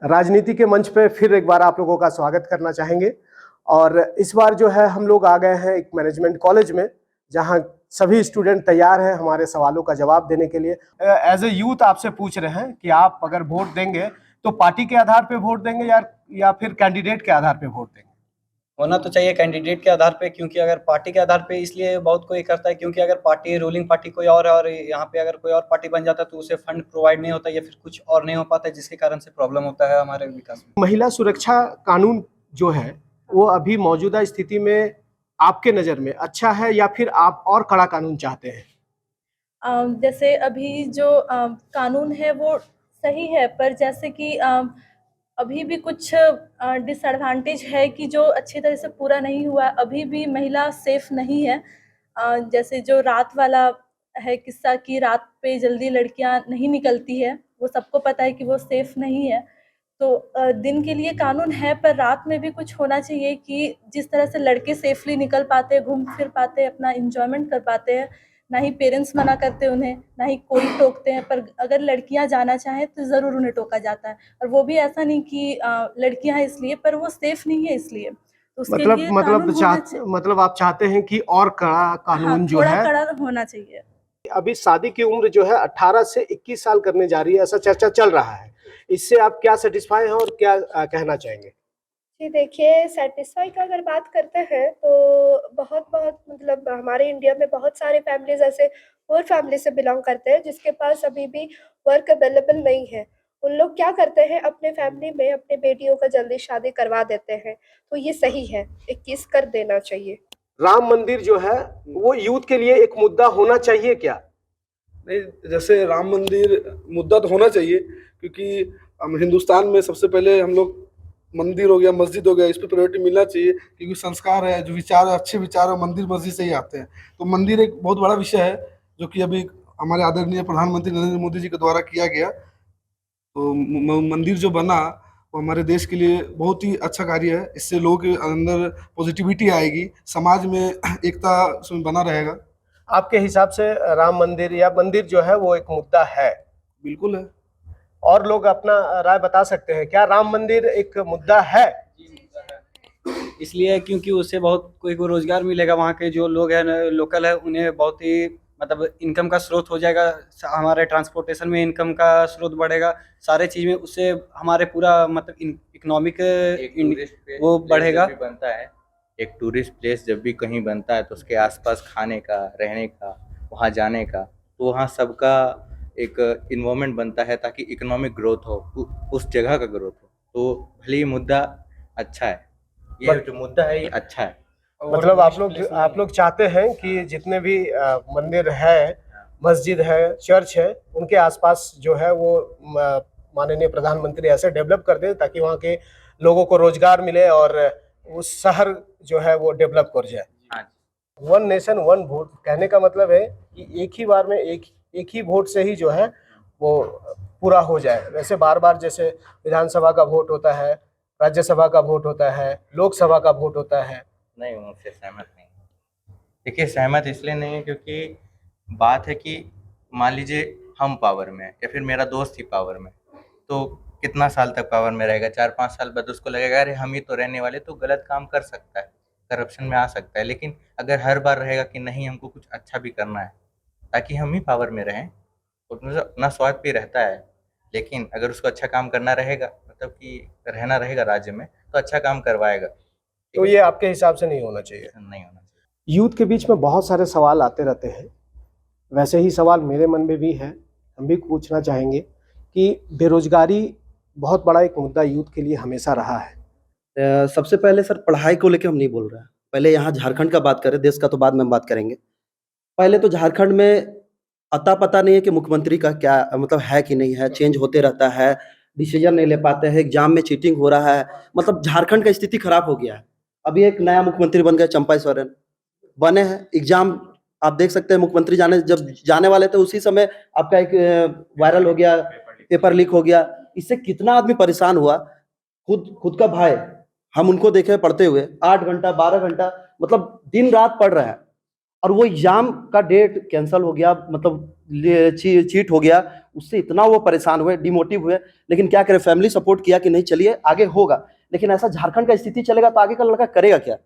राजनीति के मंच पे फिर एक बार आप लोगों का स्वागत करना चाहेंगे। और इस बार जो है हम लोग आ गए हैं एक मैनेजमेंट कॉलेज में, जहां सभी स्टूडेंट तैयार हैं हमारे सवालों का जवाब देने के लिए। एज ए यूथ आपसे पूछ रहे हैं कि आप अगर वोट देंगे तो पार्टी के आधार पे वोट देंगे या फिर कैंडिडेट के आधार पे वोट देंगे? होना तो चाहिए कैंडिडेट के आधार पे, क्योंकि अगर पार्टी के आधार पे इसलिए बहुत कोई करता है क्योंकि अगर पार्टी रूलिंग पार्टी कोई और है और यहाँ पे अगर कोई और पार्टी बन जाता है तो उसे फंड प्रोवाइड नहीं होता या फिर कुछ और नहीं हो पाता, जिसके कारण से प्रॉब्लम होता है हमारे विकास में। महिला सुरक्षा कानून जो है वो अभी मौजूदा स्थिति में आपके नज़र में अच्छा है या फिर आप और कड़ा कानून चाहते हैं? जैसे अभी जो कानून है वो सही है, पर जैसे कि अभी भी कुछ डिसएडवांटेज है कि जो अच्छी तरह से पूरा नहीं हुआ। अभी भी महिला सेफ नहीं है। जैसे जो रात वाला है किस्सा कि रात पे जल्दी लड़कियां नहीं निकलती है, वो सबको पता है कि वो सेफ नहीं है। तो दिन के लिए कानून है, पर रात में भी कुछ होना चाहिए कि जिस तरह से लड़के सेफली निकल पाते हैं, घूम फिर पाते हैं, अपना एंजॉयमेंट कर पाते हैं। ना ही पेरेंट्स मना करते उन्हें, ना ही कोई टोकते हैं, पर अगर लड़कियां जाना चाहें तो ज़रूर उन्हें टोका जाता है। और वो भी ऐसा नहीं कि लड़कियां हैं इसलिए, पर वो सेफ नहीं है इसलिए। तो उसके लिए कानून होना चाहिए। मतलब आप चाहते हैं कि और कड़ा कानून हाँ, जो थोड़ा है। कड़ा होना चाहिए। अभी शादी की उम्र जो है 18 से 21 साल करने जा रही है, ऐसा चर्चा चल रहा है। इससे आप क्या सेटिस्फाई हैं और क्या कहना चाहेंगे? जी देखिए, सैटिस्फाई का अगर बात करते हैं तो बहुत-बहुत मतलब हमारे इंडिया में बहुत सारे फैमिलीज़ ऐसे पुअर फैमिली से बिलॉन्ग करते हैं जिसके पास अभी भी वर्क अवेलेबल नहीं है। उन लोग क्या करते हैं, अपने फैमिली में अपनी बेटियों का जल्दी शादी करवा देते हैं, तो ये सही है, 21 कर देना चाहिए। राम मंदिर जो है वो यूथ के लिए एक मुद्दा होना चाहिए क्या? नहीं, जैसे राम मंदिर मुद्दा तो होना चाहिए, क्योंकि हम हिंदुस्तान में सबसे पहले हम लोग मंदिर हो गया, मस्जिद हो गया, इस पे प्रायोरिटी मिलना चाहिए, क्योंकि संस्कार है, जो विचार है, अच्छे विचार है, मंदिर मस्जिद से ही आते हैं। तो मंदिर एक बहुत बड़ा विषय है जो कि अभी हमारे आदरणीय प्रधानमंत्री नरेंद्र मोदी जी के द्वारा किया गया। तो मंदिर जो बना वो हमारे देश के लिए बहुत ही अच्छा कार्य है। इससे लोगों के अंदर पॉजिटिविटी आएगी, समाज में एकता उसमें बना रहेगा। आपके हिसाब से राम मंदिर या मंदिर जो है वो एक मुद्दा है? बिल्कुल है। और लोग अपना राय बता सकते हैं, क्या राम मंदिर एक मुद्दा है? इसलिए क्योंकि उससे बहुत कोई को रोजगार मिलेगा, वहाँ के जो लोग हैं लोकल है उन्हें बहुत ही मतलब इनकम का स्रोत हो जाएगा। हमारे ट्रांसपोर्टेशन में इनकम का स्रोत बढ़ेगा, सारे चीज़ में उससे हमारे पूरा मतलब इकोनॉमिक वो बढ़ेगा। बनता है एक टूरिस्ट प्लेस जब भी कहीं बनता है तो उसके आसपास खाने का, रहने का, वहाँ जाने का, तो वहाँ सबका एक इन्वायरमेंट बनता है ताकि इकोनॉमिक ग्रोथ हो, उस जगह का ग्रोथ हो। तो भले ही मुद्दा अच्छा है, ये जो मुद्दा है ये अच्छा है। मतलब आप लोग चाहते हैं कि जितने भी मंदिर है, मस्जिद है, चर्च है, उनके आसपास जो है वो माननीय प्रधानमंत्री ऐसे डेवलप कर दे ताकि वहाँ के लोगों को रोजगार मिले और उस शहर जो है वो डेवलप कर जाए। वन नेशन वन वोट कहने का मतलब है कि एक ही बार में एक ही वोट से ही जो है वो पूरा हो जाए। वैसे बार बार जैसे विधानसभा का वोट होता है, राज्यसभा का वोट होता है, लोकसभा का वोट होता है। नहीं, उनसे सहमत नहीं। देखिए, सहमत इसलिए नहीं है क्योंकि बात है कि मान लीजिए हम पावर में या फिर मेरा दोस्त ही पावर में, तो कितना साल तक पावर में रहेगा? 4-5 साल बाद उसको लगेगा अरे हम ही तो रहने वाले, तो गलत काम कर सकता है, करप्शन में आ सकता है। लेकिन अगर हर बार रहेगा कि नहीं हमको कुछ अच्छा भी करना है ताकि हम ही पावर में रहें, तो अपना स्वार्थ भी रहता है। लेकिन अगर उसको अच्छा काम करना रहेगा, मतलब कि रहना रहेगा राज्य में, तो अच्छा काम करवाएगा। तो ये आपके हिसाब से नहीं होना चाहिए? नहीं होना चाहिए। यूथ के बीच में बहुत सारे सवाल आते रहते हैं, वैसे ही सवाल मेरे मन में भी है। हम भी पूछना चाहेंगे कि बेरोजगारी बहुत बड़ा एक मुद्दा यूथ के लिए हमेशा रहा है। सबसे पहले सर पढ़ाई को लेके हम नहीं बोल रहे हैं। पहले यहाँ झारखंड का बात करें, देश का तो बाद में हम बात करेंगे। पहले तो झारखंड में अता पता नहीं है कि मुख्यमंत्री का क्या मतलब है कि नहीं है, चेंज होते रहता है, डिसीजन नहीं ले पाते हैं, एग्जाम में चीटिंग हो रहा है, मतलब झारखंड का स्थिति खराब हो गया है। अभी एक नया मुख्यमंत्री बन गए, चंपा सोरेन बने हैं। एग्जाम आप देख सकते हैं, मुख्यमंत्री जब जाने वाले थे उसी समय आपका एक वायरल हो गया, पेपर लीक हो गया। इससे कितना आदमी परेशान हुआ। खुद का भाई, हम उनको देखे पढ़ते हुए 8 घंटा 12 घंटा मतलब दिन रात पढ़ रहे हैं। और वो एग्जाम का डेट कैंसिल हो गया, मतलब चीट हो गया, उससे इतना वो परेशान हुए, डिमोटिव हुए। लेकिन क्या करें, फैमिली सपोर्ट किया कि नहीं चलिए आगे होगा। लेकिन ऐसा झारखंड का स्थिति चलेगा तो आगे का लड़का करेगा क्या?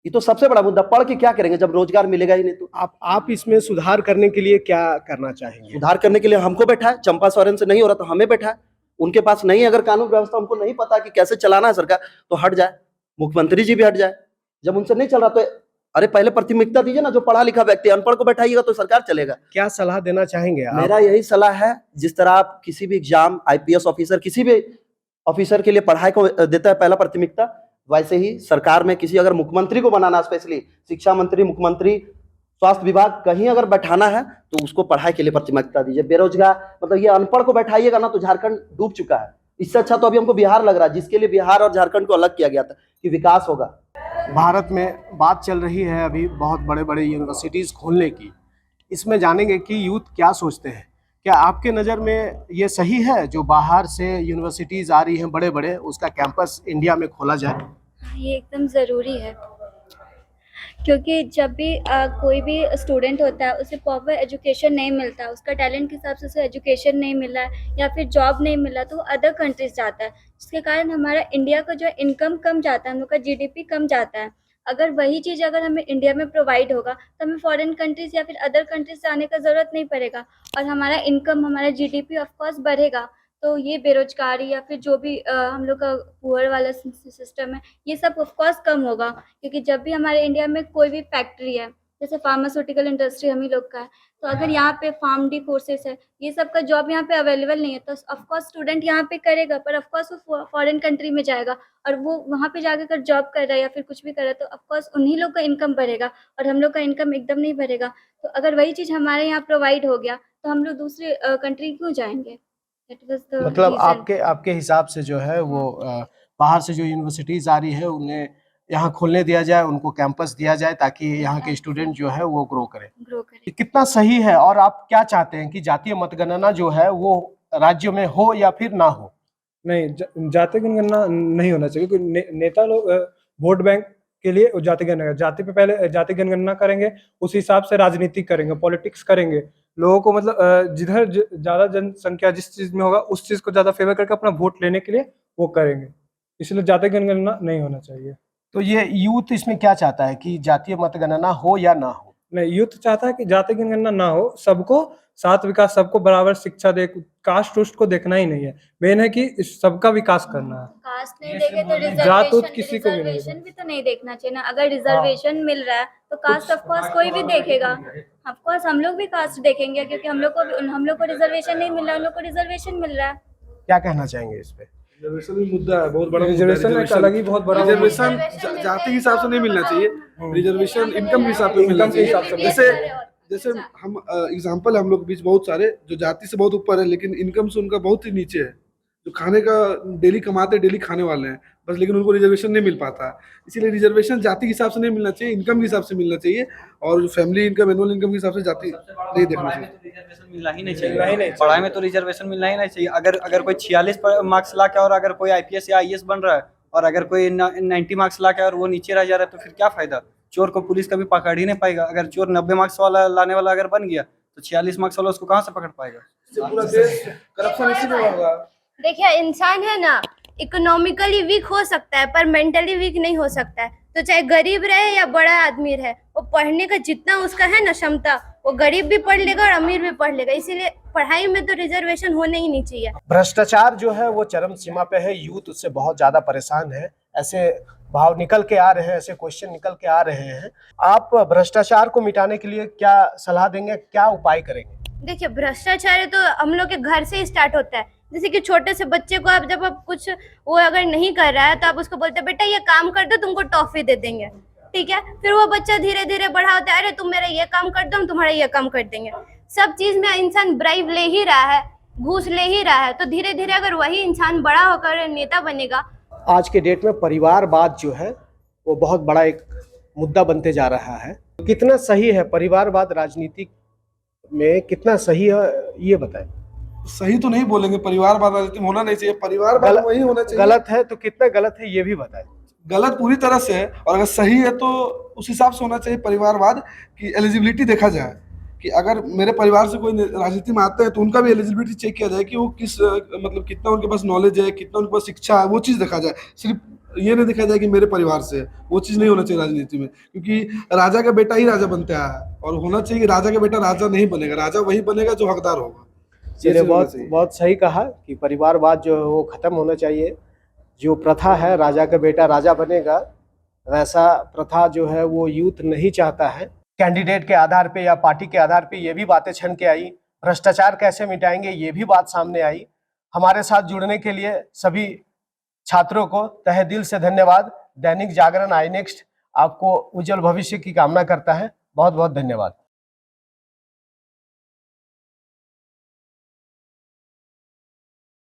ये तो सबसे बड़ा मुद्दा। पढ़ के क्या करेंगे जब रोजगार मिलेगा ही नहीं? तो आप इसमें सुधार करने के लिए क्या करना चाहेंगे? सुधार करने के लिए हमको बैठा है, चंपा सोरेन से नहीं हो रहा तो हमें बैठा है। उनके पास नहीं, अगर कानून व्यवस्था उनको नहीं पता कि कैसे चलाना है सरकार, तो हट जाए, मुख्यमंत्री जी भी हट जाए। जब उनसे नहीं चल रहा तो अरे पहले प्राथमिकता दीजिए ना, जो पढ़ा लिखा व्यक्ति, अनपढ़ को बैठाइएगा तो सरकार चलेगा। क्या सलाह देना चाहेंगे आप? मेरा यही सलाह है, जिस तरह आप किसी भी एग्जाम, आईपीएस ऑफिसर, किसी भी ऑफिसर के लिए पढ़ाई को देता है पहला प्राथमिकता, वैसे ही सरकार में किसी अगर मुख्यमंत्री को बनाना, स्पेशली शिक्षा मंत्री, मुख्यमंत्री, स्वास्थ्य विभाग कहीं अगर बैठाना है तो उसको पढ़ाई के लिए प्राथमिकता दीजिए। बेरोजगार, मतलब ये अनपढ़ को बैठाइएगा ना तो झारखंड डूब चुका है। इससे अच्छा तो अभी हमको बिहार लग रहा है, जिसके लिए बिहार और झारखंड को अलग किया गया था कि विकास होगा। भारत में बात चल रही है अभी बहुत बड़े बड़े यूनिवर्सिटीज़ खोलने की। इसमें जानेंगे कि यूथ क्या सोचते हैं। क्या आपके नज़र में ये सही है जो बाहर से यूनिवर्सिटीज़ आ रही हैं बड़े बड़े, उसका कैंपस इंडिया में खोला जाए? ये एकदम ज़रूरी है, क्योंकि जब भी कोई भी स्टूडेंट होता है उसे प्रॉपर एजुकेशन नहीं मिलता, उसका टैलेंट के हिसाब से उसे एजुकेशन नहीं मिला या फिर जॉब नहीं मिला तो वो अदर कंट्रीज जाता है, जिसके कारण हमारा इंडिया का जो इनकम कम जाता है, हम लोग का जीडीपी कम जाता है। अगर वही चीज़ अगर हमें इंडिया में प्रोवाइड होगा तो हमें फॉरेन कंट्रीज़ या फिर अदर कंट्रीज से आने का ज़रूरत नहीं पड़ेगा और हमारा इनकम, हमारा जीडीपी ऑफ कोर्स बढ़ेगा। तो ये बेरोजगारी या फिर जो भी हम लोग का पुअर वाला सिस्टम है, ये सब ऑफ कोर्स कम होगा, क्योंकि जब भी हमारे इंडिया में कोई भी फैक्ट्री है, जैसे फार्मास्यूटिकल इंडस्ट्री हम ही लोग का है, तो अगर यहाँ पे फार्म डी कोर्सेस है, ये सब का जॉब यहाँ पे अवेलेबल नहीं है, तो ऑफ कोर्स स्टूडेंट यहाँ पे करेगा, पर ऑफ कोर्स वो फॉरेन कंट्री में जाएगा और वो वहाँ पे जाकर कर जॉब कर रहा है या फिर कुछ भी कर रहा है, तो ऑफ कोर्स उन्हीं लोग का इनकम बढ़ेगा और हम लोग का इनकम एकदम नहीं बढ़ेगा। तो अगर वही चीज़ हमारे यहाँ प्रोवाइड हो गया तो हम लोग दूसरे कंट्री क्यों जाएंगे? मतलब आपके हिसाब से जो है वो बाहर से जो यूनिवर्सिटीज़ आ रही है उन्हें यहाँ खोलने दिया जाए, उनको कैंपस दिया जाए ताकि यहाँ के स्टूडेंट जो है वो ग्रो करें। ग्रो कितना सही है? और आप क्या चाहते हैं कि जातीय मतगणना जो है वो राज्यों में हो या फिर ना हो? नहीं, जाति जनगणना नहीं होना चाहिए, क्योंकि नेता लोग वोट बैंक के लिए जाति जनगणना, जाति पे पहले जाति जनगणना करेंगे, उस हिसाब से राजनीति करेंगे, पॉलिटिक्स करेंगे। लोगों को मतलब जिधर ज़्यादा जनसंख्या जिस चीज़ में होगा उस चीज़ को ज़्यादा फेवर करके अपना वोट लेने के लिए वो करेंगे, इसलिए जाति जनगणना नहीं होना चाहिए। तो ये यूथ इसमें क्या चाहता है कि जातीय मतगणना हो या ना हो? नहीं, यूथ चाहता है कि जाति जनगणना ना हो, सबको साथ विकास, सबको बराबर शिक्षा दे, कास्ट उस्ट को देखना ही नहीं है, मेन है कि सबका विकास करना है। कास्ट नहीं देंगे तो जात उत किसी को भी नहीं रिजर्वेशन भी तो नहीं देखना चाहिए ना। अगर रिजर्वेशन मिल रहा है तो कास्ट ऑफ कोर्स कोई भी देखेगा, ऑफ कोर्स हम लोग भी कास्ट देखेंगे, क्योंकि हम लोग को रिजर्वेशन नहीं मिल रहा है, उन लोग को रिजर्वेशन मिल रहा है। क्या कहना चाहेंगे इस पे? रिजर्वेशन भी मुद्दा है, बहुत बड़ा रिजर्वेशन एक अलग ही बहुत बड़ा रिजर्वेशन जाति के हिसाब से नहीं मिलना चाहिए, रिजर्वेशन इनकम के हिसाब से मिलना चाहिए। जैसे हम एग्जांपल हम लोग बीच बहुत सारे जो जाति से बहुत ऊपर है लेकिन इनकम से उनका बहुत ही नीचे है, जो खाने का डेली कमाते डेली खाने वाले हैं बस, लेकिन उनको रिजर्वेशन नहीं मिल पाता। इसीलिए रिजर्वेशन जाति के हिसाब से नहीं मिलना चाहिए, इनकम के हिसाब से मिलना चाहिए, और जो फैमिली इनकम, एनुअल इनकम के हिसाब से जाति नहीं देखना चाहिए। रिजर्वेशन मिलना ही नहीं चाहिए, पढ़ाई में तो रिजर्वेशन मिलना ही नहीं चाहिए। अगर कोई 46 मार्क्स ला के और अगर कोई आईपीएस या आईएएस बन रहा है और अगर कोई 90 मार्क्स ला के और वो नीचे रह जा रहा है तो फिर क्या फायदा? चोर को पुलिस कभी पकड़ ही नहीं पाएगा। अगर चोर 90 मार्क्स वाला लाने वाला अगर बन गया तो 46 मार्क्स वाला उसको कहाँ से पकड़ पाएगा? पूरा देश करप्शन इसी में बढ़ रहा है। देखिए, इंसान है ना, इकोनॉमिकली वीक हो सकता है पर मेंटली वीक नहीं हो सकता है। तो चाहे गरीब रहे या बड़ा आदमी रहे, वो पढ़ने का जितना उसका है ना क्षमता, वो गरीब भी पढ़ लेगा और अमीर भी पढ़ लेगा। इसीलिए पढ़ाई में तो रिजर्वेशन होने ही नहीं चाहिए। भ्रष्टाचार जो है वो चरम सीमा पे है, यूथ उससे बहुत ज्यादा परेशान है, ऐसे भाव निकल के आ रहे हैं, ऐसे क्वेश्चन निकल के आ रहे हैं। आप भ्रष्टाचार को मिटाने के लिए क्या सलाह देंगे, क्या उपाय करेंगे? देखिए, भ्रष्टाचार तो हम लोग के घर से ही स्टार्ट होता है। जैसे कि छोटे से बच्चे को आप जब आप कुछ वो अगर नहीं कर रहा है तो आप उसको बोलते हैं बेटा ये काम कर दो, तुमको टॉफी दे देंगे, ठीक है। फिर वो बच्चा धीरे धीरे बड़ा होता है, अरे तुम मेरा ये काम कर दो, हम तुम्हारा ये काम कर देंगे। सब चीज में इंसान ब्राइब ले ही रहा है, घूस ले ही रहा है। तो धीरे धीरे अगर वही इंसान बड़ा होकर नेता बनेगा। आज के डेट में परिवारवाद जो है वो बहुत बड़ा एक मुद्दा बनते जा रहा है। कितना सही है परिवारवाद राजनीति में, कितना सही है ये बताएं। सही तो नहीं बोलेंगे, परिवारवाद राजनीति में होना नहीं चाहिए, परिवारवाद वही होना चाहिए। गलत है तो कितना गलत है ये भी बताएं। गलत पूरी तरह से है, और अगर सही है तो उस हिसाब से होना चाहिए परिवारवाद, कि एलिजिबिलिटी देखा जाए कि अगर मेरे परिवार से कोई राजनीति में आता है तो उनका भी एलिजिबिलिटी चेक किया जाए कि वो किस मतलब कितना उनके पास नॉलेज है, कितना उनके पास शिक्षा है, वो चीज़ देखा जाए। सिर्फ ये नहीं देखा जाए कि मेरे परिवार से है, वो चीज़ नहीं होना चाहिए राजनीति में, क्योंकि राजा का बेटा ही राजा बनता है और होना चाहिए कि राजा का बेटा राजा नहीं बनेगा, राजा वही बनेगा जो हकदार होगा। ये चलिए, चीज़ होना बहुत चाहिए। बहुत सही कहा कि परिवारवाद जो है वो खत्म होना चाहिए। जो प्रथा है राजा का बेटा राजा बनेगा, वैसा प्रथा जो है वो यूथ नहीं चाहता है। कैंडिडेट के आधार पे या पार्टी के आधार पे ये भी बातें छन के आई, भ्रष्टाचार कैसे मिटाएंगे ये भी बात सामने आई। हमारे साथ जुड़ने के लिए सभी छात्रों को तहे दिल से धन्यवाद। दैनिक जागरण आई नेक्स्ट आपको उज्जवल भविष्य की कामना करता है। बहुत बहुत धन्यवाद।